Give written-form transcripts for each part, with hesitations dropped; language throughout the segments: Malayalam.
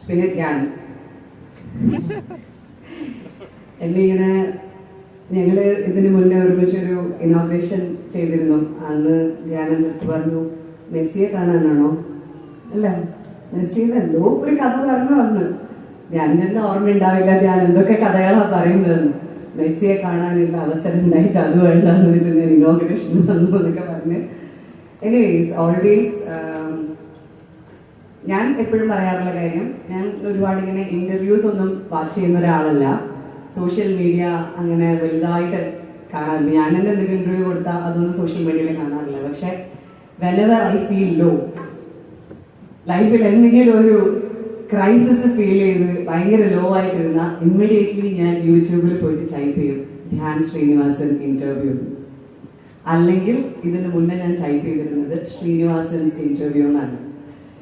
പിന്നെ ധ്യാനം. എന്നിങ്ങനെ ഞങ്ങള് ഇതിനു മുന്നേ ഒരുമിച്ചൊരു ഇനോഗ്രേഷൻ ചെയ്തിരുന്നു. അന്ന് ധ്യാനം എടുത്ത് പറഞ്ഞു, മെസ്സിയെ കാണാനാണോ? അല്ല, മെസ്സിയുടെ എന്തോ ഒരു കഥ പറഞ്ഞു വന്ന്. ധ്യാനം ഓർമ്മയുണ്ടാവില്ല ധ്യാൻ എന്തൊക്കെ കഥകളാ പറയുന്നതെന്ന്. മെസ്സിയെ കാണാനുള്ള അവസരം ഉണ്ടായിട്ട് അത് വേണ്ടെന്ന് വെച്ച് ഞാൻ ഇനോഗ്രേഷൻ വന്നു എന്നൊക്കെ പറഞ്ഞ്. എനിവേസ് ഓൾവേസ് ഞാൻ എപ്പോഴും പറയാറുള്ള കാര്യം, ഞാൻ ഒരുപാട് ഇങ്ങനെ ഇന്റർവ്യൂസ് ഒന്നും വാച്ച് ചെയ്യുന്ന ഒരാളല്ല. സോഷ്യൽ മീഡിയ അങ്ങനെ വലുതായിട്ട് കാണാറില്ല. ഞാൻ തന്നെ എന്തെങ്കിലും ഇന്റർവ്യൂ കൊടുത്താൽ അതൊന്നും സോഷ്യൽ മീഡിയയിൽ കാണാറില്ല. പക്ഷെ വെനെവർ ഐ ഫീൽ ലോ, ലൈഫിൽ എന്തെങ്കിലും ഒരു ക്രൈസിസ് ഫീൽ ചെയ്ത് ഭയങ്കര ലോ ആയിട്ടിരുന്ന ഇമ്മീഡിയറ്റ്ലി ഞാൻ യൂട്യൂബിൽ പോയിട്ട് ടൈപ്പ് ചെയ്യും ധ്യാൻ ശ്രീനിവാസൻ ഇന്റർവ്യൂ. അല്ലെങ്കിൽ ഇതിന് മുന്നേ ഞാൻ ടൈപ്പ് ചെയ്തിരുന്നത് ശ്രീനിവാസൻസ് ഇന്റർവ്യൂ എന്നാണ്.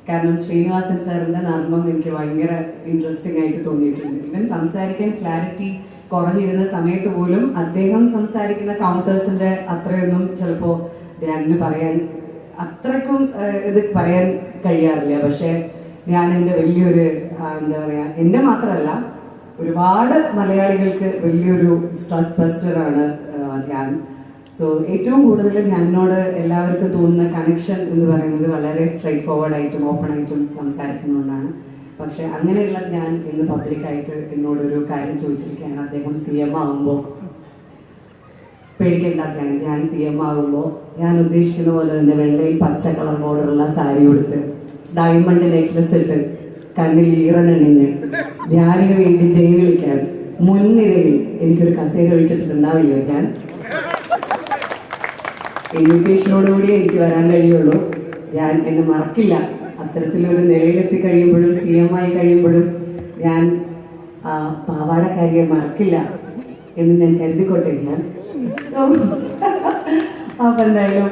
കാരണം ശ്രീനിവാസൻ സാറിന്റെ നർമ്മം എനിക്ക് ഭയങ്കര ഇൻട്രസ്റ്റിംഗ് ആയിട്ട് തോന്നിയിട്ടുണ്ട്. ഇവൻ സംസാരിക്കാൻ ക്ലാരിറ്റി കുറഞ്ഞിരുന്ന സമയത്ത് പോലും അദ്ദേഹം സംസാരിക്കുന്ന കൗണ്ടേഴ്സിന്റെ അത്രയൊന്നും ചിലപ്പോ ധ്യാനിന് പറയാൻ അത്രയ്ക്കും ഇത് പറയാൻ കഴിയാറില്ല. പക്ഷെ ഞാൻ എൻ്റെ വലിയൊരു എന്താ പറയാ, എൻ്റെ മാത്രമല്ല ഒരുപാട് മലയാളികൾക്ക് വലിയൊരു സ്ട്രെസ് ബസ്റ്ററാണ് ധ്യാൻ. സോ ഏറ്റവും കൂടുതൽ ധ്യാനോട് എല്ലാവർക്കും തോന്നുന്ന കണക്ഷൻ എന്ന് പറയുന്നത് വളരെ സ്ട്രൈറ്റ് ഫോർവേഡ് ആയിട്ടും ഓപ്പൺ ആയിട്ടും സംസാരിക്കുന്നതുകൊണ്ടാണ്. പക്ഷെ അങ്ങനെയുള്ള ഞാൻ ഇന്ന് പബ്ലിക്കായിട്ട് എന്നോടൊരു കാര്യം ചോദിച്ചിരിക്കുകയാണ്. അദ്ദേഹം CM ആകുമ്പോൾ പേടിക്കേണ്ട, ഞാൻ CM ആകുമ്പോൾ ഞാൻ ഉദ്ദേശിക്കുന്ന പോലെ തന്നെ വെള്ളയിൽ പച്ച കളർ ബോർഡറുള്ള സാരി കൊടുത്ത് ഡയമണ്ട് നെക്ലസ് ഇട്ട് കണ്ണിൽ ഈറനണിഞ്ഞ് ധ്യാനിന് വേണ്ടി ജയ് വിളിക്കാൻ മുൻനിരയിൽ എനിക്കൊരു കസേര ഒഴിച്ചിട്ടുണ്ടാവില്ല. ഞാൻ ഇൻവിറ്റേഷനോടുകൂടി എനിക്ക് വരാൻ കഴിയുള്ളൂ. ഞാൻ എന്നെ മറക്കില്ല. അത്തരത്തിലൊരു നിലയിലെത്തി കഴിയുമ്പോഴും CM ആയി കഴിയുമ്പോഴും ഞാൻ പാവാടക്കാരിയെ മറക്കില്ല എന്ന് ഞാൻ കരുതിക്കോട്ടെ. ഞാൻ അപ്പൊ എന്തായാലും